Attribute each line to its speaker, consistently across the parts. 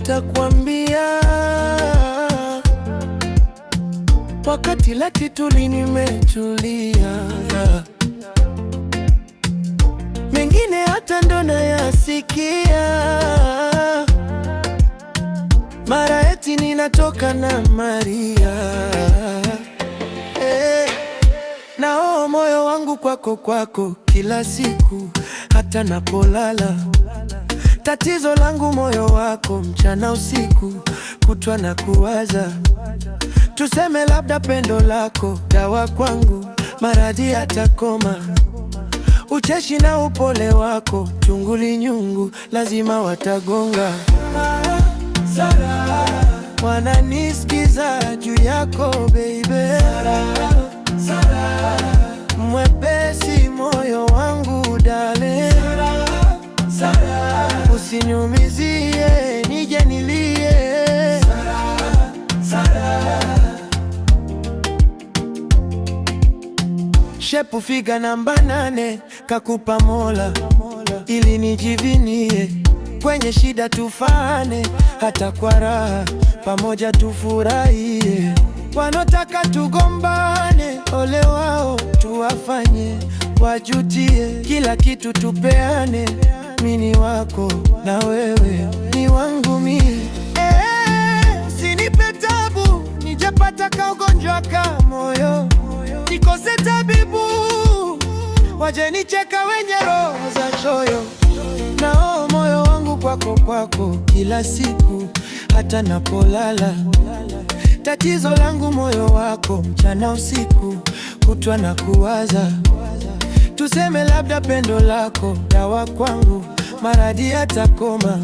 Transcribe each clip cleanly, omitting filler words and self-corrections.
Speaker 1: nitakwambia. Wakati lati tuli nimetulia, mengine hata ndo nayasikia. Mara eti ninatoka na Maria, nao moyo wangu kwako kila siku, hata napolala. Tatizo langu moyo wako, mchana usiku, kutwa na kuwaza. Tuseme labda pendo lako dawa kwangu, maradhi yatakoma. Ucheshi na upole wako, chunguli nyungu, lazima watagonga. Sara, wananisikiza juu yako baby. Sara, mwepesi moyo wangu dale. Sara, usiniumizie nije nilie. Sara, shepu figa namba 8 kakupa Mola, ili nijivinie. Kwenye shida tufane, hata kwa raha pamoja tufurahie. Wanotaka tugombane, ole wao, tuwafanye wajutie. Kila kitu tupeane, mini wako na wewe ni wangu mimi. Usinipe tabu, nijapata ka ugonjwa ka moyo, nikose tabibu, waje nicheka wenye roho za choyo. Nao moyo wangu kwako kila siku, hata napolala. Tatizo langu moyo wako, mchana usiku, kutwa na kuwaza. Tuseme labda pendo lako dawa kwangu, maradhi yatakoma.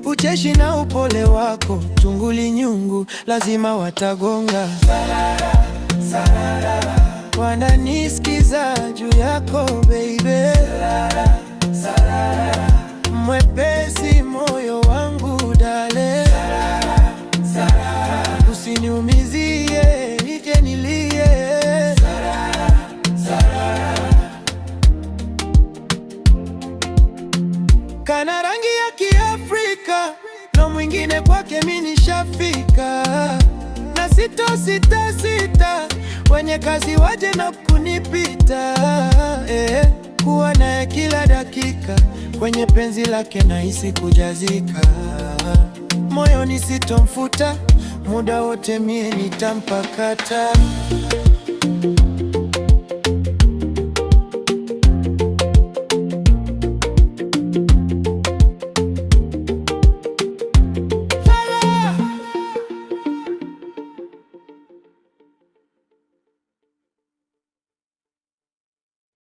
Speaker 1: Ucheshi na upole wako, chunguli nyungu, lazima watagonga. Sarara, wananisikiza juu yako baby. Sarara, mwepesi moyo wangu dale. Sarara, usiniumizie nije nilie. Sarara, kana rangi ya Kiafrika, na mwingine kwake mimi nishafika. Na sita wenye kazi waje na kunipita. Kuwa naye kila dakika, kwenye penzi lake nahisi kujazika. Moyo nisitomfuta, muda wote mie nitampakata.